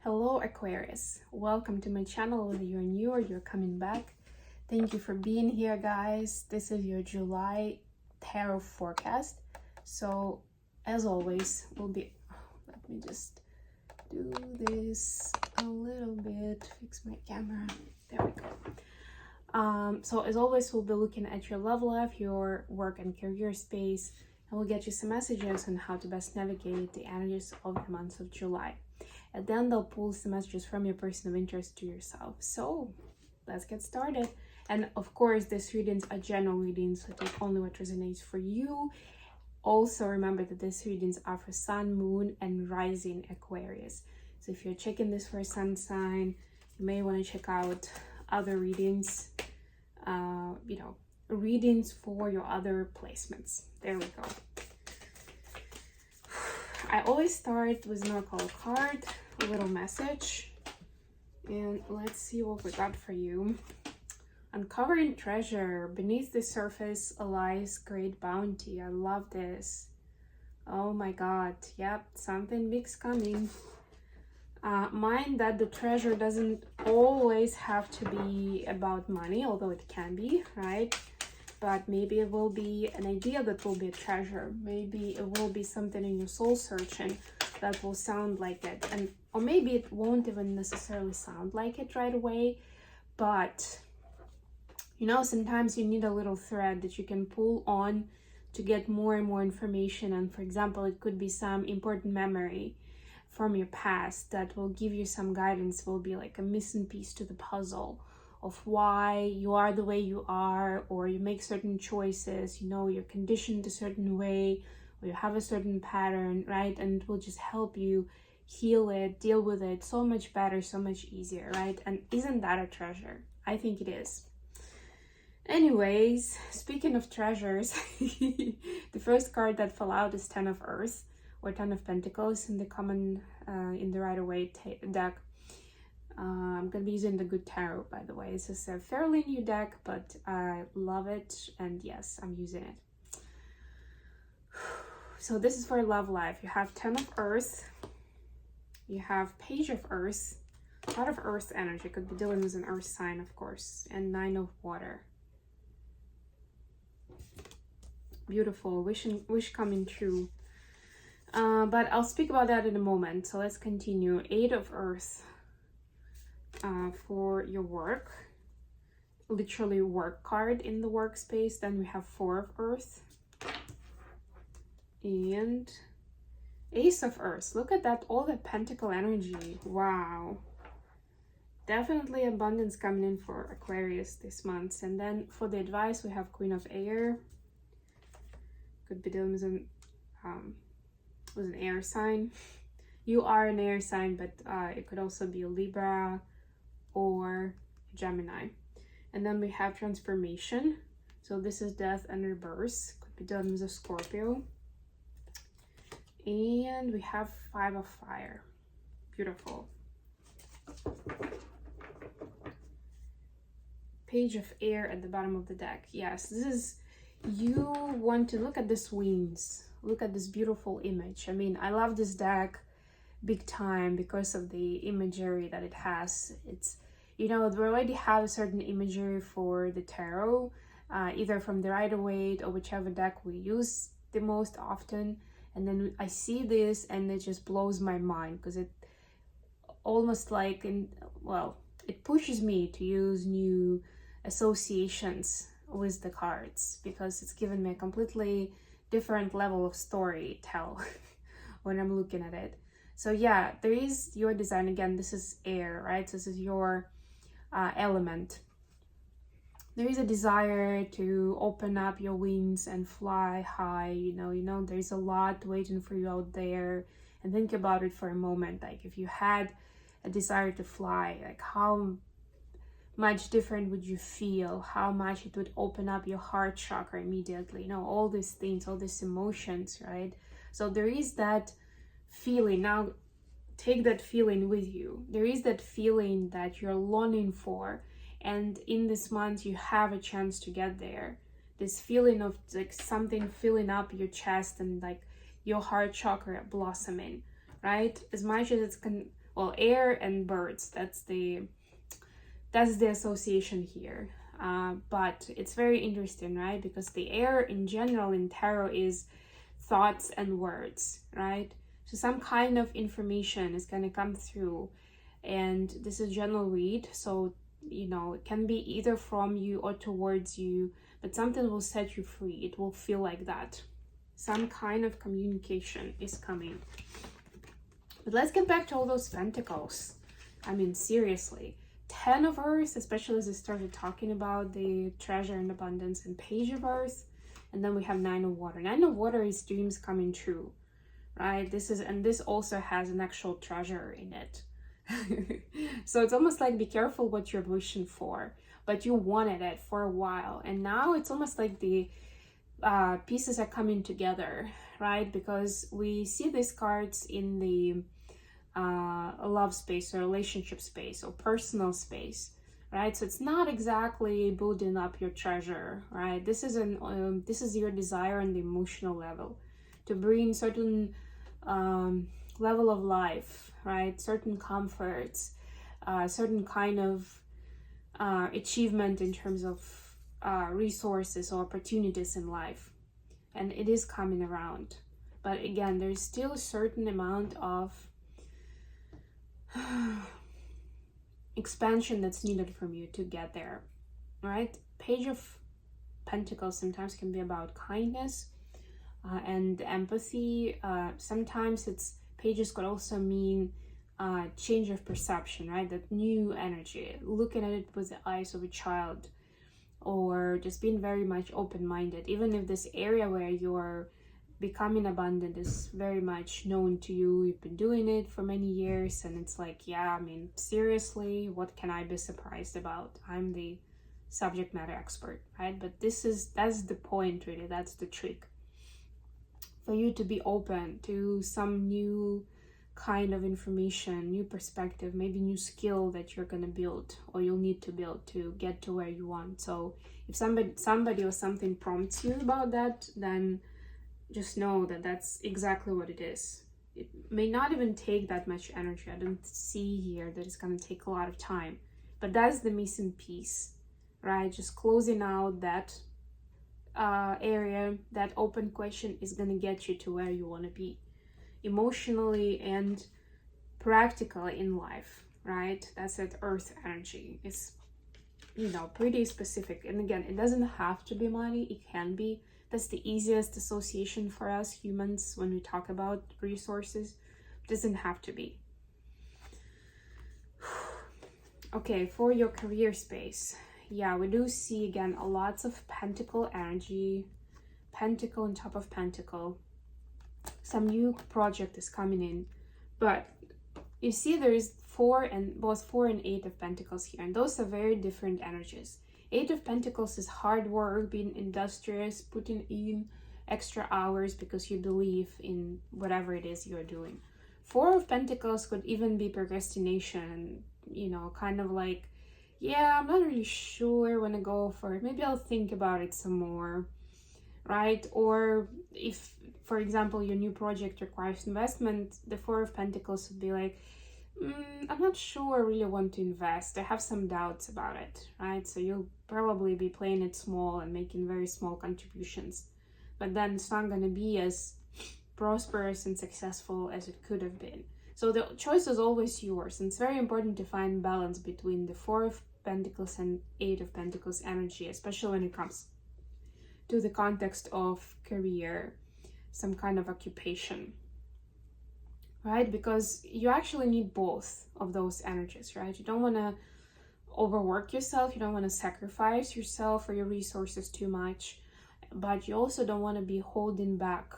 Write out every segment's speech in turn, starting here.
Hello Aquarius, welcome to my channel. Whether you're new or you're coming back, thank you for being here, guys. This is your July Tarot Forecast. So as always, let me just do this a little bit, fix my camera, there we go. So as always, we'll be looking at your love life, your work and career space, and we'll get you some messages on how to best navigate the energies of the month of July. And then they'll pull some messages from your person of interest to yourself. So let's get started. And of course, these readings are general readings, so take only what resonates for you. Also remember that these readings are for Sun, Moon, and Rising Aquarius. So if you're checking this for a sun sign, you may want to check out other readings, readings for your other placements. There we go. I always start with an oracle card, a little message, and let's see what we got for you. Uncovering treasure. Beneath the surface lies great bounty. I love this. Oh my god. Yep, something big's coming. Mind that the treasure doesn't always have to be about money, although it can be, right? But maybe it will be an idea that will be a treasure. Maybe it will be something in your soul searching that will sound like it. Or maybe it won't even necessarily sound like it right away. But, sometimes you need a little thread that you can pull on to get more and more information. And for example, it could be some important memory from your past that will give you some guidance, will be like a missing piece to the puzzle of why you are the way you are, or you make certain choices, you're conditioned a certain way, or you have a certain pattern, right? And it will just help you heal it, deal with it so much better, so much easier, right? And isn't that a treasure? I think it is. Anyways, speaking of treasures, the first card that fell out is Ten of Earth, or Ten of Pentacles in the common, in the Rider-Waite deck. I'm going to be using the Good Tarot, by the way. This is a fairly new deck, but I love it, and yes, I'm using it. So this is for love life. You have Ten of Earth, you have Page of Earth, a lot of Earth energy, could be dealing with an Earth sign, of course, and Nine of Water. Beautiful, wish coming true. But I'll speak about that in a moment, so let's continue. Eight of Earth. For your work, literally work card in the workspace. Then we have Four of Earth and Ace of Earth. Look at that, all the pentacle energy. Wow, definitely abundance coming in for Aquarius this month. And then for the advice, we have Queen of Air. Could be dealing with an air sign. You are an air sign, but it could also be a Libra or Gemini. And then we have Transformation. So this is Death and Rebirth. Could be done with a Scorpio. And we have Five of Fire. Beautiful. Page of Air at the bottom of the deck. Yes, this is, you want to look at these wings. Look at this beautiful image. I mean, I love this deck big time because of the imagery that it has. It's, we already have a certain imagery for the tarot, either from the Rider-Waite or whichever deck we use the most often. And then I see this and it just blows my mind because it almost like, it pushes me to use new associations with the cards because it's given me a completely different level of storytell when I'm looking at it. So yeah, there is your design. Again, this is air, right? So this is your element. There is a desire to open up your wings and fly high. There's a lot waiting for you out there. And think about it for a moment. Like if you had a desire to fly, like how much different would you feel? How much it would open up your heart chakra immediately? All these things, all these emotions, right? So there is that feeling. Now take that feeling with you. There is that feeling that you're longing for, and in this month you have a chance to get there. This feeling of like something filling up your chest and like your heart chakra blossoming, right? As much as it's Well, air and birds, that's the association here. But it's very interesting, right? Because the air in general in tarot is thoughts and words, right? So some kind of information is going to come through, and this is general read, so you know, it can be either from you or towards you, but something will set you free. It will feel like that. Some kind of communication is coming. But let's get back to all those pentacles. I mean, seriously. 10 of Earth, especially as I started talking about the treasure and abundance, and Page of Earth. And then we have 9 of Water. 9 of Water is dreams coming true, right? And this also has an actual treasure in it. So it's almost like, be careful what you're wishing for, but you wanted it for a while, and now it's almost like the pieces are coming together, right? Because we see these cards in the love space or relationship space or personal space, right? So it's not exactly building up your treasure, right? This is your desire on the emotional level to bring certain level of life, right? Certain comforts, certain kind of achievement in terms of resources or opportunities in life. And it is coming around. But again, there's still a certain amount of expansion that's needed from you to get there, right? Page of Pentacles sometimes can be about kindness and empathy. Sometimes pages could also mean change of perception, right? That new energy, looking at it with the eyes of a child, or just being very much open-minded, even if this area where you're becoming abundant is very much known to you. You've been doing it for many years, and it's like, yeah, I mean, seriously, what can I be surprised about? I'm the subject matter expert, right? But that's the point, really. That's the trick, for you to be open to some new kind of information, new perspective, maybe new skill that you're gonna build or you'll need to build to get to where you want. So if somebody or something prompts you about that, then just know that that's exactly what it is. It may not even take that much energy. I don't see here that it's gonna take a lot of time, but that's the missing piece, right? Just closing out that area, that open question is gonna get you to where you want to be emotionally and practically in life, right? That's that earth energy. It's, you know, pretty specific. And again, it doesn't have to be money. It can be. That's the easiest association for us humans when we talk about resources. It doesn't have to be. Okay, for your career space, yeah, we do see again lots of pentacle energy, pentacle on top of pentacle. Some new project is coming in, but you see there is both 4 and 8 of Pentacles here, and those are very different energies. 8 of Pentacles is hard work, being industrious, putting in extra hours because you believe in whatever it is you're doing. 4 of Pentacles could even be procrastination, you know, kind of like, yeah, I'm not really sure when to go for it. Maybe I'll think about it some more, right? Or if, for example, your new project requires investment, the 4 of Pentacles would be like, I'm not sure I really want to invest. I have some doubts about it, right? So you'll probably be playing it small and making very small contributions, but then it's not going to be as prosperous and successful as it could have been. So the choice is always yours, and it's very important to find balance between the 4 of Pentacles and 8 of Pentacles energy, especially when it comes to the context of career, some kind of occupation, right? Because you actually need both of those energies, right? You don't want to overwork yourself, you don't want to sacrifice yourself or your resources too much, but you also don't want to be holding back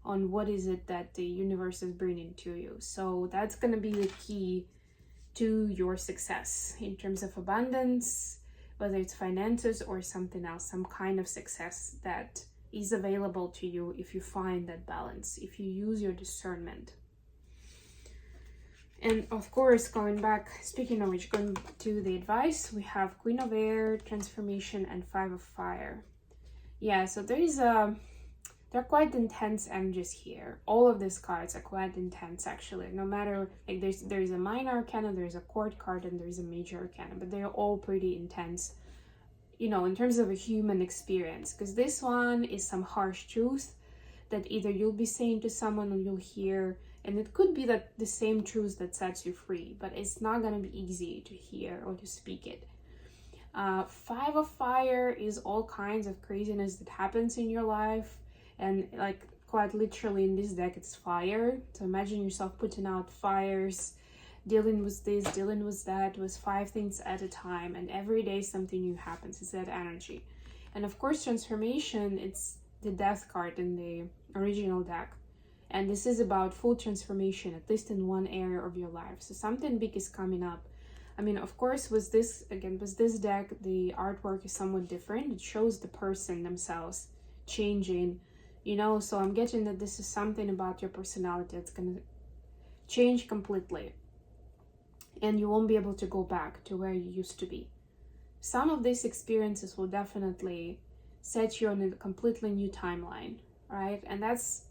on what is it that the universe is bringing to you. So that's going to be the key to your success in terms of abundance, whether it's finances or something else, some kind of success that is available to you if you find that balance, if you use your discernment. And of course, going back, speaking of which, going to the advice, we have Queen of Air, Transformation, and 5 of Fire. Yeah, so there is they're quite intense energies here. All of these cards are quite intense, actually. No matter, like, there's a minor arcana, there's a court card, and there's a major arcana, but they're all pretty intense, you know, in terms of a human experience. Because this one is some harsh truth that either you'll be saying to someone or you'll hear, and it could be that the same truth that sets you free, but it's not gonna be easy to hear or to speak it. Five of Fire is all kinds of craziness that happens in your life, and like quite literally in this deck it's fire. So imagine yourself putting out fires, dealing with this, dealing with that, with 5 things at a time, and every day something new happens. It's that energy. And of course, transformation, it's the Death card in the original deck, and this is about full transformation, at least in one area of your life. So something big is coming up. I mean, of course, with this deck, the artwork is somewhat different. It shows the person themselves changing, you know, so I'm getting that this is something about your personality that's gonna change completely, and you won't be able to go back to where you used to be. Some of these experiences will definitely set you on a completely new timeline, right? And that's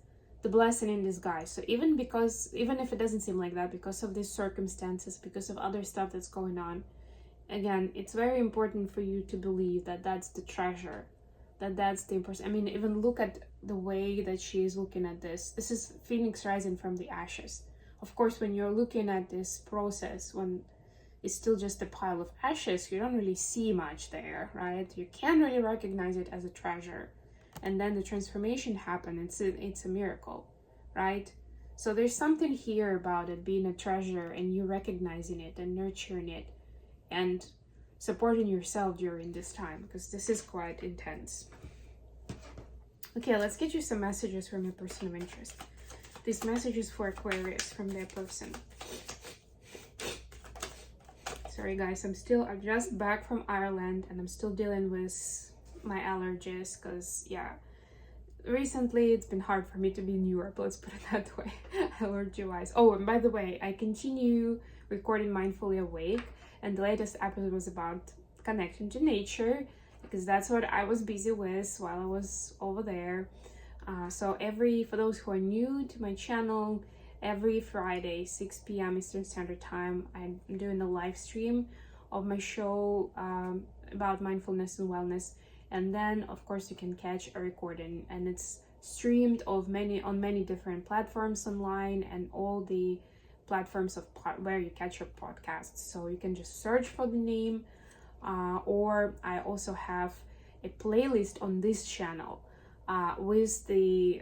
the blessing in disguise. So even if it doesn't seem like that, because of these circumstances, because of other stuff that's going on, again, it's very important for you to believe that that's the treasure, that's the important. I mean, even look at the way that she is looking at this. This is Phoenix rising from the ashes. Of course, when you're looking at this process, when it's still just a pile of ashes, you don't really see much there, right? You can't really recognize it as a treasure. And then the transformation happened. It's a miracle, right? So there's something here about it being a treasure, and you recognizing it and nurturing it and supporting yourself during this time, because this is quite intense. Okay, let's get you some messages from your person of interest. These messages for Aquarius from their person. Sorry guys, I'm just back from Ireland, and I'm still dealing with my allergies, because yeah, recently it's been hard for me to be in Europe, let's put it that way, allergy wise. Oh, and by the way, I continue recording Mindfully Awake, and the latest episode was about connection to nature, because that's what I was busy with while I was over there. So for those who are new to my channel, every Friday 6 p.m. Eastern Standard Time, I'm doing a live stream of my show about mindfulness and wellness. And then of course you can catch a recording, and it's streamed on many different platforms online, and all the platforms where you catch your podcasts. So you can just search for the name, or I also have a playlist on this channel with the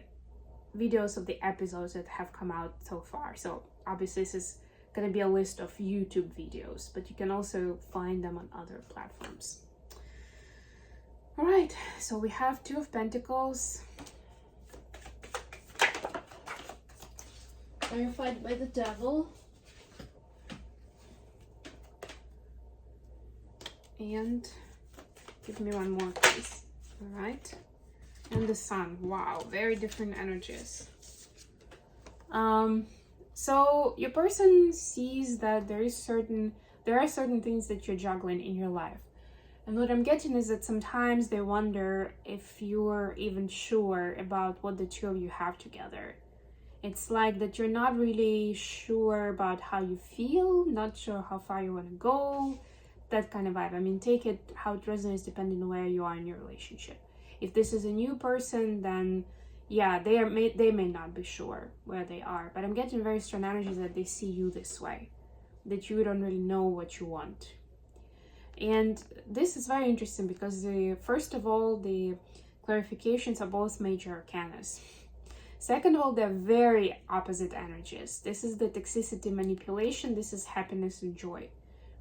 videos of the episodes that have come out so far. So obviously this is going to be a list of YouTube videos, but you can also find them on other platforms. All right, so we have Two of Pentacles, clarified by the Devil, and give me one more, please. All right, and the Sun. Wow, very different energies. So your person sees that there are certain things that you're juggling in your life. And what I'm getting is that sometimes they wonder if you're even sure about what the two of you have together. It's like that you're not really sure about how you feel, not sure how far you want to go, that kind of vibe. I mean, take it how it resonates depending on where you are in your relationship. If this is a new person, then yeah, they may not be sure where they are. But I'm getting very strong energies that they see you this way, that you don't really know what you want. And this is very interesting because first of all, the clarifications are both major arcanas. Second of all, they're very opposite energies. This is the toxicity, manipulation. This is happiness and joy,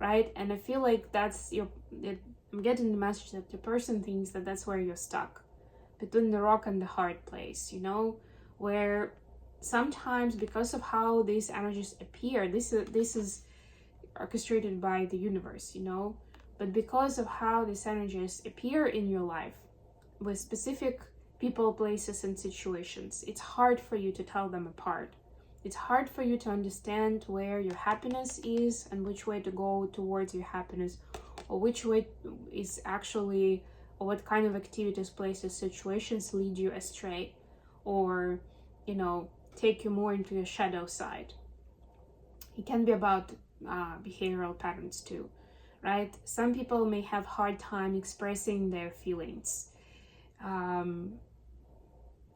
right? And I feel like I'm getting the message that the person thinks that that's where you're stuck, between the rock and the hard place, you know, where sometimes because of how these energies appear, this is orchestrated by the universe, you know, but because of how these energies appear in your life with specific people, places, and situations, it's hard for you to tell them apart. It's hard for you to understand where your happiness is and which way to go towards your happiness, or which way is actually, or what kind of activities, places, situations lead you astray, or, you know, take you more into your shadow side. It can be about behavioral patterns too, right? Some people may have hard time expressing their feelings.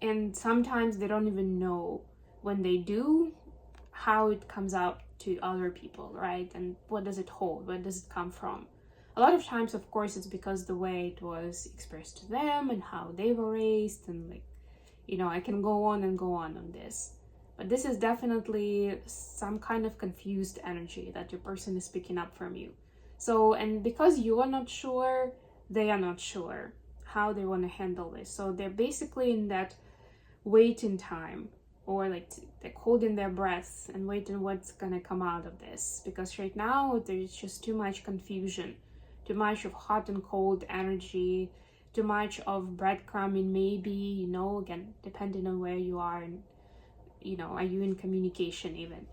And sometimes they don't even know when they do how it comes out to other people, right? And what does it hold? Where does it come from? A lot of times, of course, it's because the way it was expressed to them and how they were raised, and like, you know, I can go on and go on this. But this is definitely some kind of confused energy that your person is picking up from you. So, and because you are not sure, they are not sure how they want to handle this. So they're basically in that waiting time, or like they're holding their breath and waiting what's gonna come out of this, because right now there's just too much confusion, too much of hot and cold energy, too much of breadcrumbing, maybe, you know, again, depending on where you are, and, you know, are you in communication even.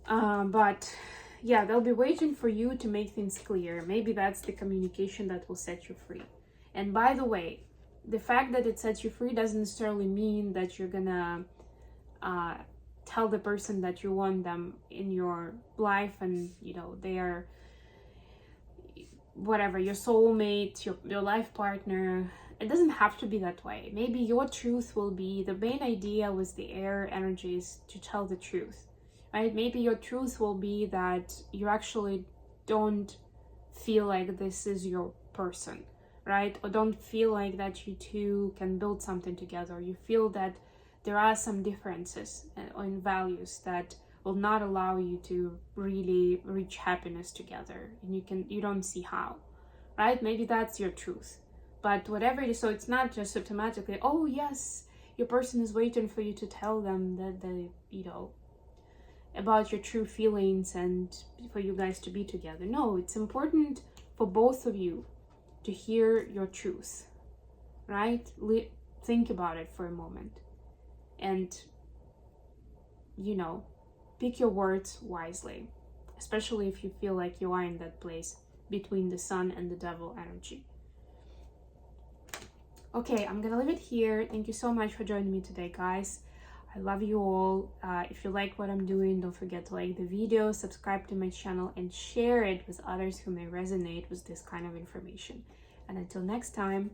But yeah, they'll be waiting for you to make things clear. Maybe that's the communication that will set you free. And by the way, the fact that it sets you free doesn't necessarily mean that you're gonna tell the person that you want them in your life, and, you know, they are whatever, your soulmate, your life partner. It doesn't have to be that way. Maybe your truth will be, the main idea with the air energies to tell the truth, right? Maybe your truth will be that you actually don't feel like this is your person, right? Or don't feel like that you two can build something together. You feel that there are some differences in values that will not allow you to really reach happiness together, and you don't see how, right? Maybe that's your truth. But whatever it is, so it's not just automatically, oh yes, your person is waiting for you to tell them that they, you know, about your true feelings and for you guys to be together. No, it's important for both of you to hear your truth, right? Think about it for a moment, and, you know, pick your words wisely, especially if you feel like you are in that place between the sun and the devil energy. Okay, I'm gonna leave it here. Thank you so much for joining me today, guys. I love you all. If you like what I'm doing, don't forget to like the video, subscribe to my channel, and share it with others who may resonate with this kind of information. And until next time,